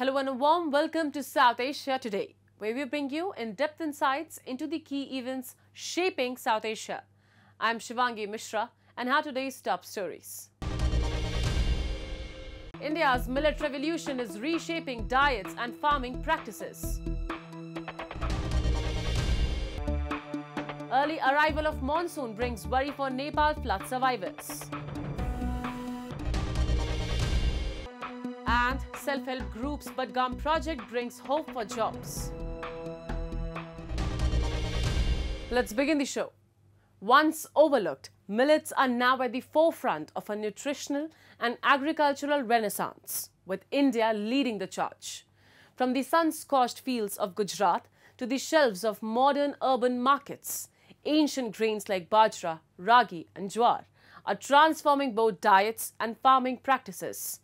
Hello and a warm welcome to South Asia Today, where we bring you in-depth insights into the key events shaping South Asia. I'm Shivangi Mishra and here are today's top stories. India's millet revolution is reshaping diets and farming practices. Early arrival of monsoon brings worry for Nepal flood survivors. And self-help groups Budgam project brings hope for jobs. Let's begin the show. Once overlooked, millets are now at the forefront of a nutritional and agricultural renaissance, with India leading the charge. From the sun-scorched fields of Gujarat to the shelves of modern urban markets, ancient grains like bajra, ragi and jowar are transforming both diets and farming practices.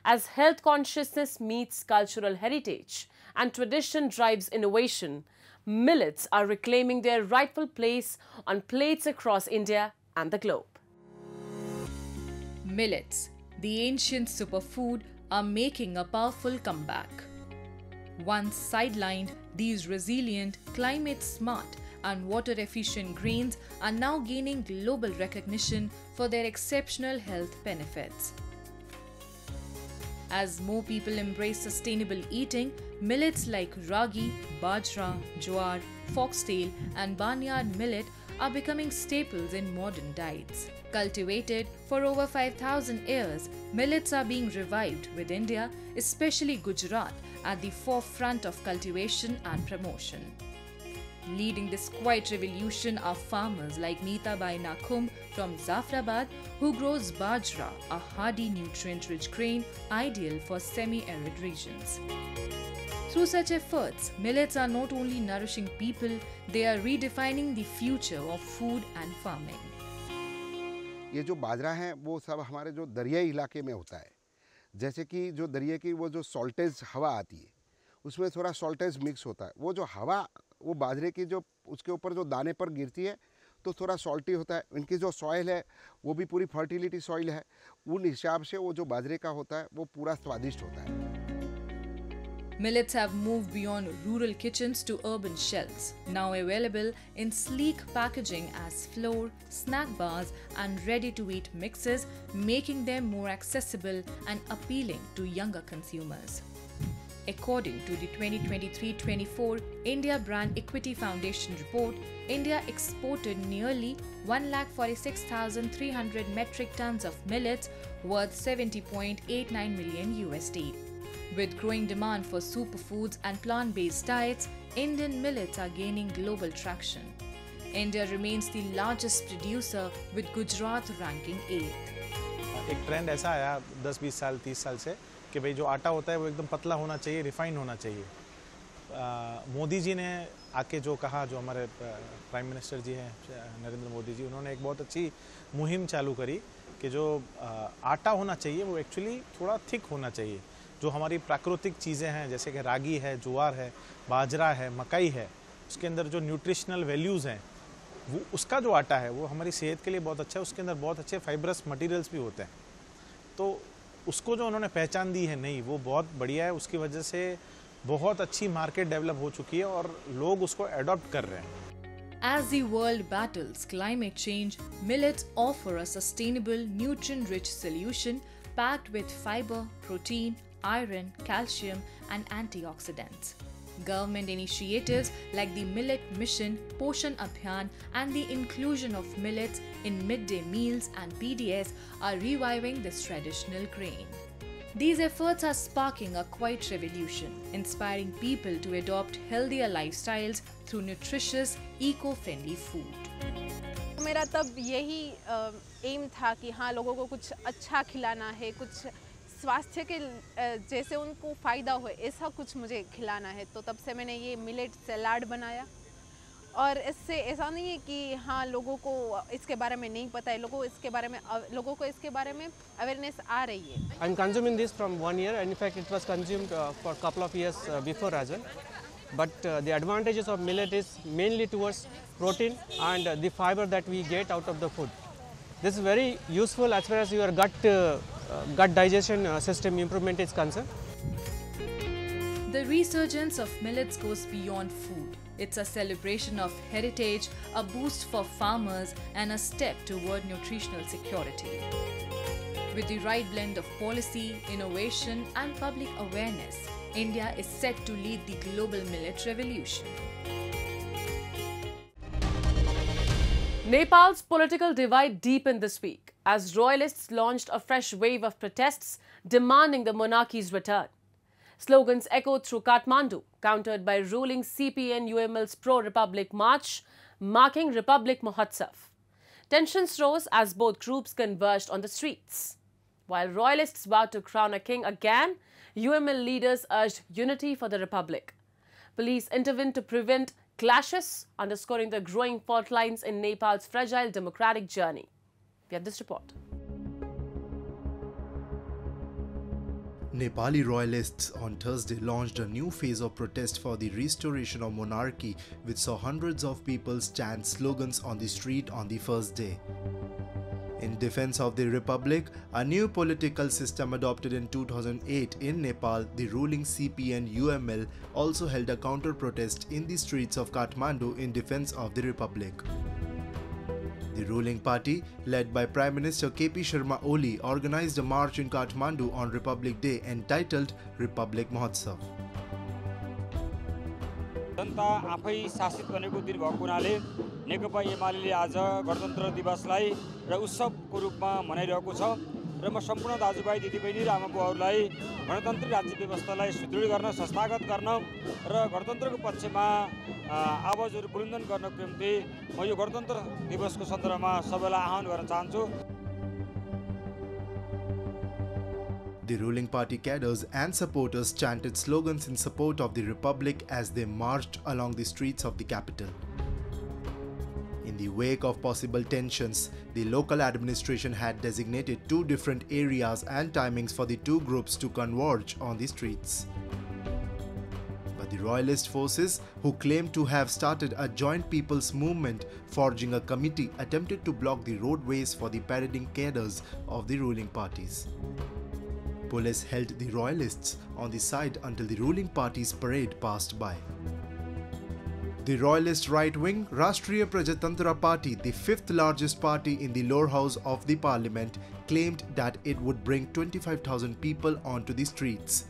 As health consciousness meets cultural heritage and tradition drives innovation, millets are reclaiming their rightful place on plates across India and the globe. Millets, the ancient superfood, are making a powerful comeback. Once sidelined, these resilient, climate-smart and water-efficient grains are now gaining global recognition for their exceptional health benefits. As more people embrace sustainable eating, millets like ragi, bajra, jowar, foxtail and barnyard millet are becoming staples in modern diets. Cultivated for over 5,000 years, millets are being revived, with India, especially Gujarat, at the forefront of cultivation and promotion. Leading this quiet revolution are farmers like Meetabai Nakhum from Zafrabad, who grows bajra, a hardy nutrient-rich grain ideal for semi-arid regions. Through such efforts, millets are not only nourishing people, they are redefining the future of food and farming. ये जो बाजरा है वो सब हमारे जो दरियाई इलाके में होता है, जैसे कि जो दरिया की वो जो सॉल्टेज हवा आती है उसमें थोड़ा सॉल्टेज मिक्स होता है। वो जो हवा वो बाजरे की जो उसके ऊपर जो दाने पर गिरती है तो थोड़ा सॉल्टी होता है। इनकी जो सॉइल है वो भी पूरी फर्टिलिटी सॉइल है, उन हिसाब से वो जो बाजरे का होता है वो पूरा स्वादिष्ट होता है। Millets have moved beyond rural kitchens to urban shelves, now available in sleek packaging as flour, snack bars and ready-to-eat mixes, making them more accessible and appealing to younger consumers. According to the 2023-24 India Brand Equity Foundation report, India exported nearly 146,300 metric tons of millets worth $70.89 million USD. With growing demand for superfoods and plant-based diets, Indian millets are gaining global traction. India remains the largest producer, with Gujarat ranking 8th. एक trend ऐसा आया 10-20 साल 30 साल से कि भाई जो आटा होता है वो एकदम पतला होना चाहिए, रिफाइन होना चाहिए। मोदी जी ने आके जो कहा, जो हमारे प्राइम मिनिस्टर जी हैं नरेंद्र मोदी जी, उन्होंने एक बहुत अच्छी मुहिम चालू करी कि जो आटा होना चाहिए वो एक्चुअली थोड़ा थिक होना चाहिए। जो हमारी प्राकृतिक चीज़ें हैं जैसे कि रागी है, ज्वार है, बाजरा है, मकई है, उसके अंदर जो न्यूट्रिशनल वैल्यूज़ हैं वो उसका जो आटा है वो हमारी सेहत के लिए बहुत अच्छा है। उसके अंदर बहुत अच्छे फाइब्रस मटेरियल्स भी होते हैं, तो उसको जो उन्होंने पहचान दी है नहीं, वो बहुत बढ़िया है। उसकी वजह से बहुत अच्छी मार्केट डेवलप हो चुकी है और लोग उसको एडॉप्ट कर रहे हैं। As the world battles climate change, millets offer a sustainable, nutrient-rich solution packed with fiber, protein, iron, calcium and antioxidants. Government initiatives like the Millet Mission, Poshan Abhiyan and the inclusion of millets in midday meals and PDS are reviving this traditional grain. These efforts are sparking a quiet revolution, inspiring people to adopt healthier lifestyles through nutritious, eco-friendly food. मेरा तब यही M था कि हाँ, लोगों को कुछ अच्छा खिलाना है, कुछ स्वास्थ्य के जैसे उनको फ़ायदा हो ऐसा कुछ मुझे खिलाना है। तो तब से मैंने ये मिलेट सलाद बनाया। और इससे ऐसा नहीं है कि हाँ, लोगों को इसके बारे में नहीं पता है, लोगों को इसके बारे में अवेयरनेस आ रही है। I am consuming this from 1 year, and in fact it was consumed for a couple of years before as well. But the advantages of millet is mainly towards protein and the fiber that we get out of the food. This is very useful as far as your gut digestion system improvement is concerned. The resurgence of millets goes beyond food. It's a celebration of heritage, a boost for farmers, and a step toward nutritional security. With the right blend of policy, innovation, and public awareness, India is set to lead the global millet revolution. Nepal's political divide deepened this week as royalists launched a fresh wave of protests demanding the monarchy's return. Slogans echoed through Kathmandu, countered by ruling CPN-UML's pro-republic march, marking Republic Mahotsav. Tensions rose as both groups converged on the streets. While royalists vowed to crown a king again, UML leaders urged unity for the republic. Police intervened to prevent clashes, underscoring the growing fault lines in Nepal's fragile democratic journey. We have this report. Nepali royalists on Thursday launched a new phase of protest for the restoration of monarchy, which saw hundreds of people chant slogans on the street on the first day. In defense of the republic, a new political system adopted in 2008 in Nepal, the ruling CPN-UML also held a counter-protest in the streets of Kathmandu in defense of the republic. The ruling party, led by Prime Minister KP Sharma Oli, organized a march in Kathmandu on Republic Day entitled Republic Mahotsav. जनता आफै शासित बनेको दिन भएको हुनाले नेकपा एमाले आज गणतन्त्र दिवसलाई र उत्सवको रूपमा मनाइरहेको छ र म सम्पूर्ण दाजुभाइ दिदीबहिनी र आमाबुवाहरूलाई गणतन्त्र राज्य व्यवस्थालाई सुदृढ गर्न संस्थागत गर्न र गणतन्त्रको पक्षमा आवाजहरू बुलन्दन गर्नको निम्ति म यो गणतन्त्र दिवसको सन्दर्भमा सबैलाई आह्वान गर्न चाहन्छु। The ruling party cadres and supporters chanted slogans in support of the republic as they marched along the streets of the capital. In the wake of possible tensions, the local administration had designated two different areas and timings for the two groups to converge on the streets. But the royalist forces, who claimed to have started a joint people's movement forging a committee, attempted to block the roadways for the parading cadres of the ruling parties. Police held the royalists on the side until the ruling party's parade passed by. The royalist right-wing Rashtriya Prajatantra Party, the fifth largest party in the lower house of the parliament, claimed that it would bring 25,000 people onto the streets.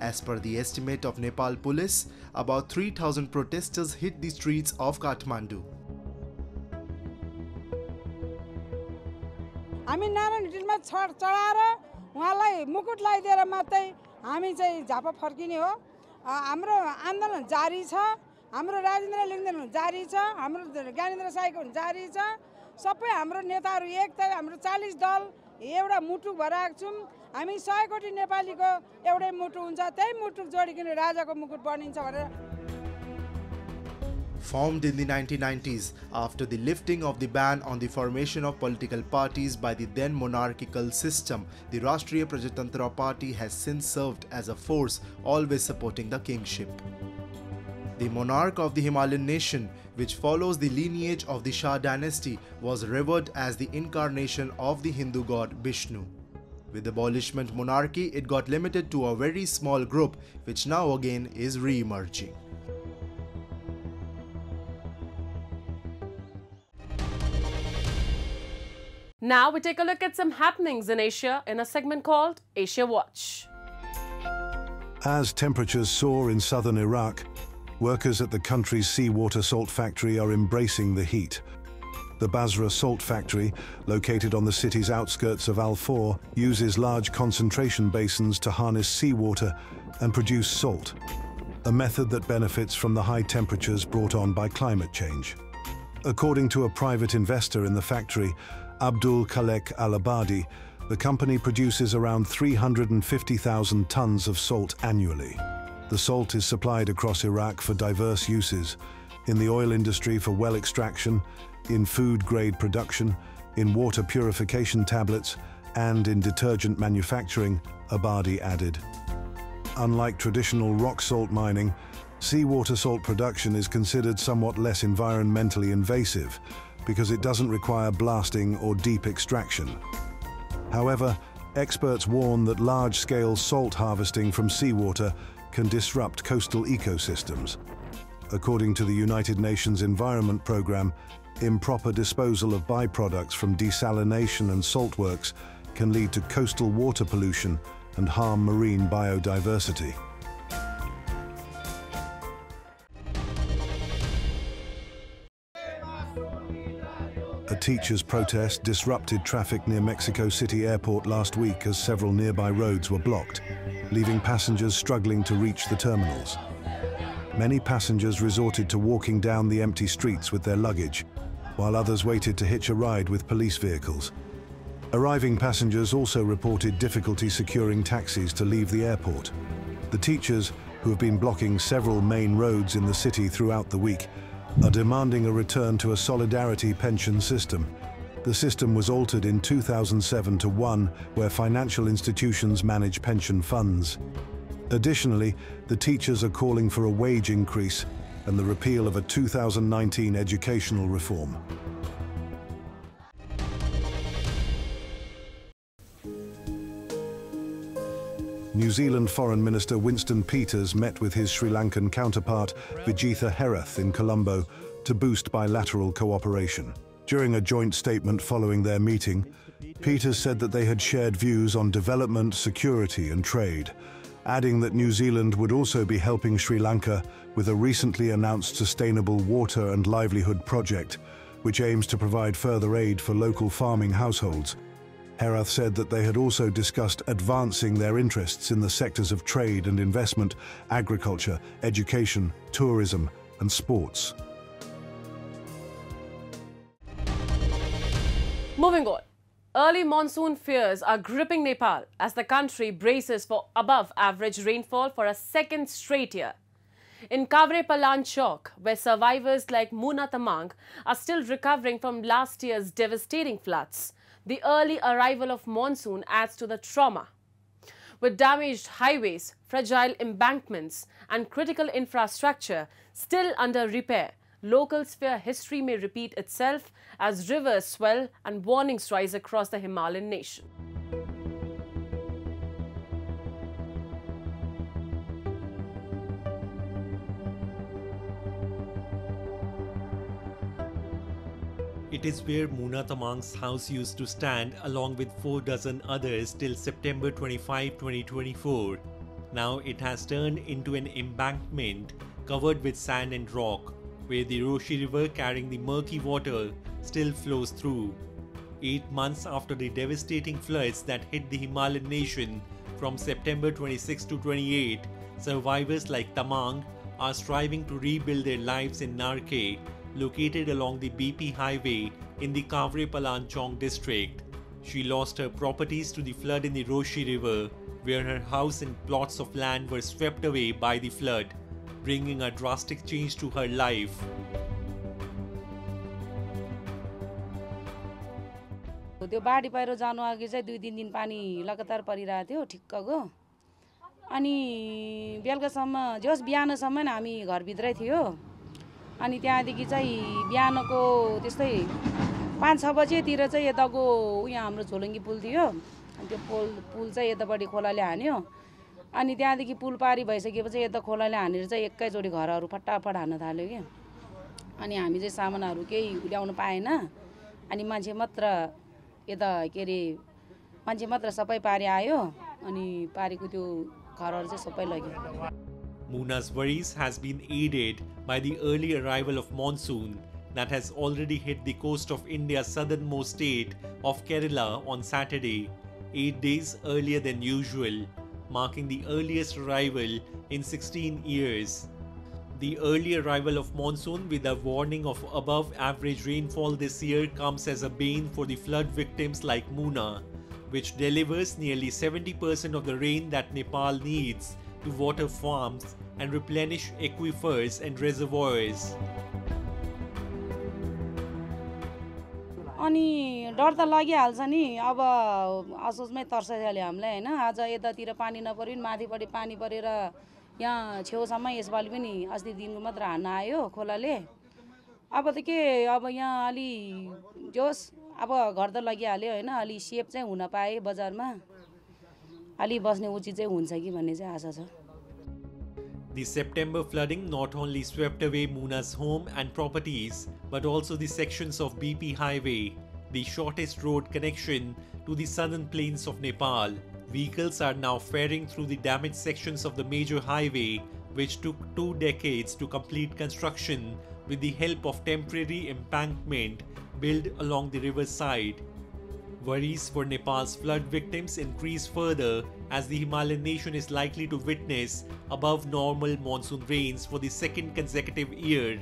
As per the estimate of Nepal police, about 3,000 protesters hit the streets of Kathmandu. उहाँलाई मुकुट लगाइदिएर मात्रै हामी चाहिँ झापा फर्किने हो। हाम्रो आन्दोलन जारी छ, हाम्रो राजेन्द्र लिङ्गदेन जारी छ, हाम्रो ज्ञानेन्द्र साईको जारी छ। सबै हाम्रो नेताहरू एक त हाम्रो 40 दल एउटा मुटु भराएको छौं। हामी 100 कोटी नेपालीको एउटै मुटु हुन्छ, त्यही मुटु जोडिकन राजाको मुकुट बनिन्छ भनेर। Formed in the 1990s after the lifting of the ban on the formation of political parties by the then monarchical system, the Rashtriya Prajatantra Party has since served as a force always supporting the kingship. The monarch of the Himalayan nation, which follows the lineage of the Shah dynasty, was revered as the incarnation of the Hindu god Vishnu. With abolishment monarchy, it got limited to a very small group, which now again is re-emerging. Now we take a look at some happenings in Asia in a segment called Asia Watch. As temperatures soar in southern Iraq, workers at the country's seawater salt factory are embracing the heat. The Basra salt factory, located on the city's outskirts of Al-Faw, uses large concentration basins to harness seawater and produce salt, a method that benefits from the high temperatures brought on by climate change. According to a private investor in the factory, Abdul Khalek Al-Abadi, the company produces around 350,000 tons of salt annually. The salt is supplied across Iraq for diverse uses: in the oil industry for well extraction, in food-grade production, in water purification tablets, and in detergent manufacturing, Abadi added. Unlike traditional rock salt mining, seawater salt production is considered somewhat less environmentally invasive because it doesn't require blasting or deep extraction. However, experts warn that large-scale salt harvesting from seawater can disrupt coastal ecosystems. According to the United Nations Environment Programme, improper disposal of byproducts from desalination and salt works can lead to coastal water pollution and harm marine biodiversity. A teachers' protest disrupted traffic near Mexico City Airport last week as several nearby roads were blocked, leaving passengers struggling to reach the terminals. Many passengers resorted to walking down the empty streets with their luggage, while others waited to hitch a ride with police vehicles. Arriving passengers also reported difficulty securing taxis to leave the airport. The teachers, who have been blocking several main roads in the city throughout the week, are demanding a return to a solidarity pension system. The system was altered in 2007 to one where financial institutions manage pension funds. Additionally, the teachers are calling for a wage increase and the repeal of a 2019 educational reform. New Zealand Foreign Minister Winston Peters met with his Sri Lankan counterpart Vijitha Herath in Colombo to boost bilateral cooperation. During a joint statement following their meeting, Peters said that they had shared views on development, security and trade, adding that New Zealand would also be helping Sri Lanka with a recently announced sustainable water and livelihood project, which aims to provide further aid for local farming households. Herath said that they had also discussed advancing their interests in the sectors of trade and investment, agriculture, education, tourism, and sports. Moving on. Early monsoon fears are gripping Nepal as the country braces for above-average rainfall for a second straight year. In Kavre Palan Chowk, where survivors like Muna Tamang are still recovering from last year's devastating floods, the early arrival of monsoon adds to the trauma. With damaged highways, fragile embankments and critical infrastructure still under repair, locals fear history may repeat itself as rivers swell and warnings rise across the Himalayan nation. It is where Muna Tamang's house used to stand along with 4 dozen others till September 25, 2024. Now it has turned into an embankment covered with sand and rock, where the Roshi River carrying the murky water still flows through. 8 months after the devastating floods that hit the Himalayan nation from September 26 to 28, survivors like Tamang are striving to rebuild their lives in Narke, located along the BP highway in the Kavre Palan Chowk district. She lost her properties to the flood in the Roshi River, where her house and plots of land were swept away by the flood, bringing a drastic change to her life. त्यो बाढी पहिरो जानु अघि चाहिँ 2-3 दिन पानी लगातार परिरहेको थियो ठिक्कको अनि बेलुकासम्म जस बिहानसम्म हामी घरभित्रै थियो अनि त्यहाँदेखि चाहिँ बिहानको त्यस्तै 5-6 बजेतिर चाहिँ यताको यहाँ हाम्रो झोलङ्गी पुल थियो अनि त्यो पुल चाहिँ यतापटि खोलाले हान्यो अनि त्यहाँदेखि पुल पारी भइसकेपछि यता खोलाले हानेर चाहिँ एकैचोटी घरहरू फटाफट हान्न थाल्यो के अनि हामी चाहिँ सामानहरू केही ल्याउन पाएन अनि मान्छे मात्र यता के रे मान्छे मात्र सबै पारी आयो अनि पारीको त्यो घरहरू चाहिँ सबै लग्यो. Muna's worries has been aided by the early arrival of monsoon that has already hit the coast of India's southernmost state of Kerala on Saturday, 8 days earlier than usual, marking the earliest arrival in 16 years. The early arrival of monsoon with a warning of above average rainfall this year comes as a bane for the flood victims like Muna, which delivers nearly 70% of the rain that Nepal needs to water farms and replenish aquifers and reservoirs. अनि डर त लागिहाल्छ नि अब असोजमै तर्साइहाल्यो हामीलाई हैन आज यतातिर पानी नपरिन माथिपटि पानी परेर यहाँ छेउसम्म यसपालि पनि अस्ति दिनको मात्र हान्न आयो खोलाले अब त के अब यहाँ अलि जोस अब घर त लागिहाल्यो हैन अलि सेफ चाहिँ हुन पाए बजारमा अलि बस्ने उचित चाहिँ हुन्छ कि भन्ने चाहिँ आशा छ. The September flooding not only swept away Muna's home and properties, but also the sections of BP Highway, the shortest road connection to the southern plains of Nepal. Vehicles are now faring through the damaged sections of the major highway, which took 2 decades to complete construction with the help of temporary embankment built along the riverside. Worries for Nepal's flood victims increase further as the Himalayan nation is likely to witness above normal monsoon rains for the second consecutive year,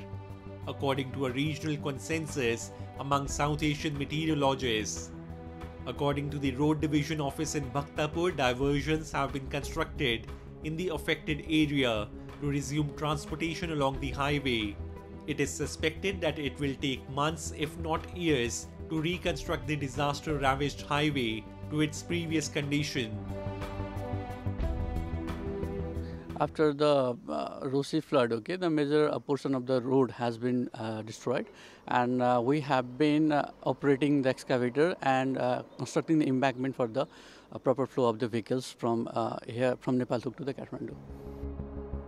according to a regional consensus among South Asian meteorologists. According to the Road Division Office in Bhaktapur, diversions have been constructed in the affected area to resume transportation along the highway. It is suspected that it will take months, if not years, to reconstruct the disaster-ravaged highway to its previous condition. After the Rosi flood, the major portion of the road has been destroyed, and we have been operating the excavator and constructing the embankment for the proper flow of the vehicles from Nepal to the Kathmandu.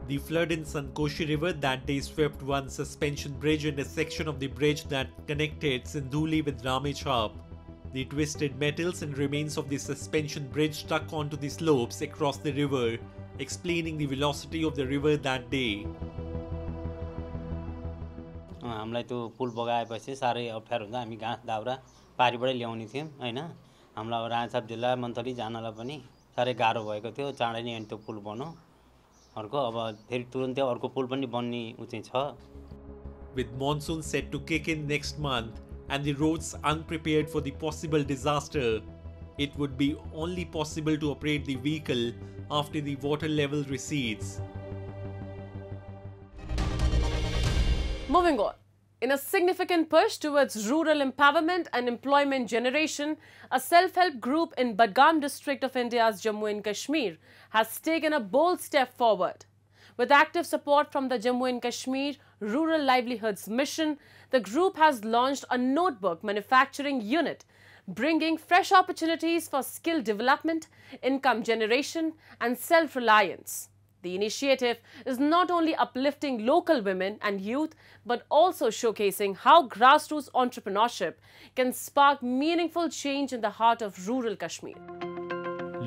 The flood in Sankoshi River that day swept one suspension bridge and a section of the bridge that connected Sindhuli with Ramechhap. The twisted metals and remains of the suspension bridge stuck onto the slopes across the river, explaining the velocity of the river that day. हामीलाई त्यो पुल बगाएपछि सारै अप्ठ्यारो हुन्छ हामी घाँस दाउरा पारीबाटै ल्याउने थियौं हैन हामीलाई रामेछाप जिल्ला मन्थली जानलाई पनि सारै गाह्रो भएको थियो चाँडै नै अनि त्यो पुल बन्यो अर्को अब फेरि तुरुन्तै अर्को पुल पनि बन्ने उचित छ. With monsoon set to kick in next month and the roads unprepared for the possible disaster, it would be only possible to operate the vehicle after the water level recedes. Moving on. In a significant push towards rural empowerment and employment generation, a self-help group in Budgam district of India's Jammu and Kashmir has taken a bold step forward. With active support from the Jammu and Kashmir Rural Livelihoods Mission, the group has launched a notebook manufacturing unit, bringing fresh opportunities for skill development, income generation and self-reliance. The initiative is not only uplifting local women and youth, but also showcasing how grassroots entrepreneurship can spark meaningful change in the heart of rural Kashmir.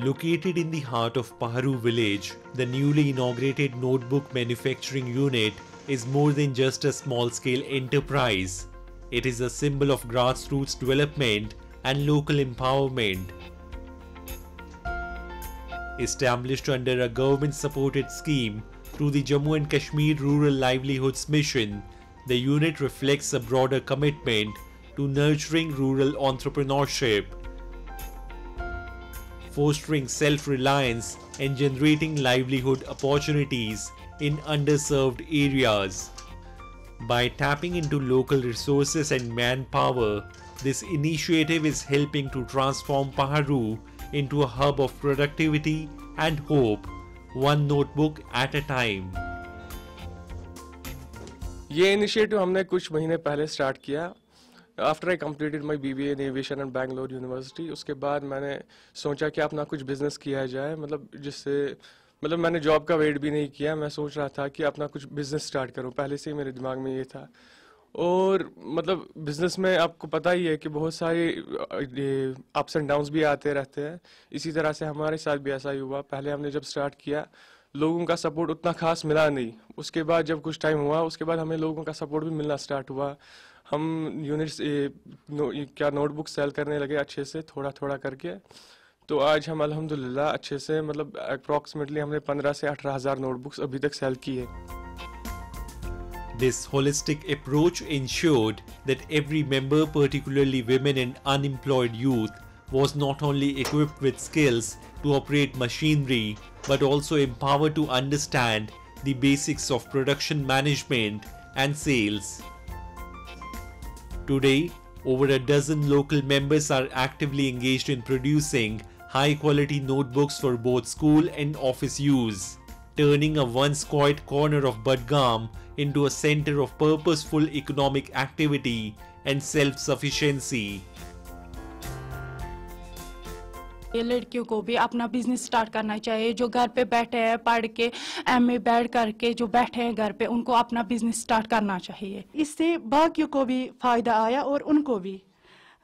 Located in the heart of Paharu village, the newly inaugurated notebook manufacturing unit is more than just a small-scale enterprise. It is a symbol of grassroots development and local empowerment. Established under a government-supported scheme through the Jammu and Kashmir Rural Livelihoods Mission, the unit reflects a broader commitment to nurturing rural entrepreneurship, fostering self-reliance and generating livelihood opportunities in underserved areas. By tapping into local resources and manpower, this initiative is helping to transform Paharu into a hub of productivity and hope, one notebook at a time. ये initiative हमने कुछ महीने पहले start किया. After I completed my BBA in aviation at Bangalore university, उसके बाद मैंने सोचा कि अपना कुछ बिजनेस किया जाए, मतलब मैंने जॉब का वेट भी नहीं किया. मैं सोच रहा था कि अपना कुछ बिजनेस स्टार्ट करूं, पहले से ही मेरे दिमाग में ये था. और मतलब बिजनेस में आपको पता ही है कि बहुत सारे अप्स एंड डाउन्स भी आते रहते हैं. इसी तरह से हमारे साथ भी ऐसा ही हुआ. पहले हमने जब स्टार्ट किया लोगों का सपोर्ट उतना खास मिला नहीं. उसके बाद जब कुछ टाइम हुआ उसके बाद हमें लोगों का सपोर्ट भी मिलना स्टार्ट हुआ. हम यूनिट्स नोटबुक सेल करने लगे अच्छे से थोड़ा थोड़ा करके. तो आज हम अल्हम्दुलिल्लाह अच्छे से मतलब अप्रॉक्सीमेटली हमने 15 से 18,000 नोटबुक्स अभी तक सेल की है. This holistic approach ensured that every member, particularly women and unemployed youth, was not only equipped with skills to operate machinery, but also empowered to understand the basics of production management and sales. Today, over a dozen local members are actively engaged in producing high-quality notebooks for both school and office use, turning a once quiet corner of Budgam into a center of purposeful economic activity and self-sufficiency. ये लड़कियों को भी अपना business start करना चाहिए। जो घर पे बैठे हैं पढ़ के MA बैठ करके जो बैठे हैं घर पे, उनको अपना बिजनेस स्टार्ट करना चाहिए। इससे बाकियों को भी फ़ायदा आया और उनको भी।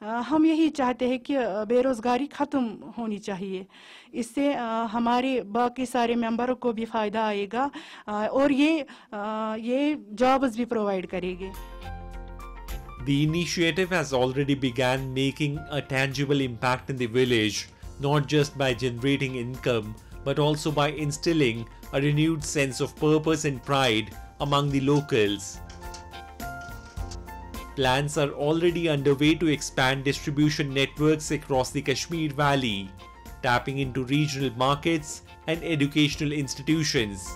हम यही चाहते हैं कि बेरोज़गारी ख़त्म होनी चाहिए। इससे हमारे बाकी सारे मेंबरों को भी फ़ायदा आएगा और ये जॉब्स भी प्रोवाइड करेंगे। The initiative has already began making a tangible impact in the village, not just by generating income, but also by instilling a renewed sense of purpose and pride among the locals. Plans are already underway to expand distribution networks across the Kashmir Valley, tapping into regional markets and educational institutions.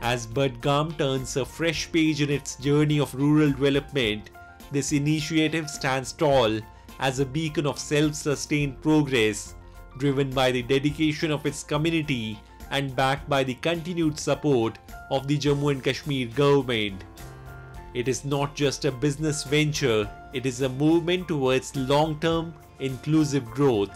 As Budgam turns a fresh page in its journey of rural development, this initiative stands tall as a beacon of self-sustained progress, driven by the dedication of its community and backed by the continued support of the Jammu and Kashmir government. It is not just a business venture, it is a movement towards long-term, inclusive growth.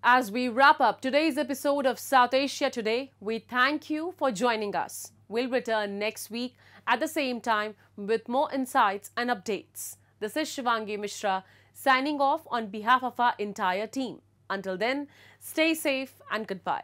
As we wrap up today's episode of South Asia Today, we thank you for joining us. We'll return next week at the same time with more insights and updates. This is Shivangi Mishra signing off on behalf of our entire team. Until then, stay safe and goodbye.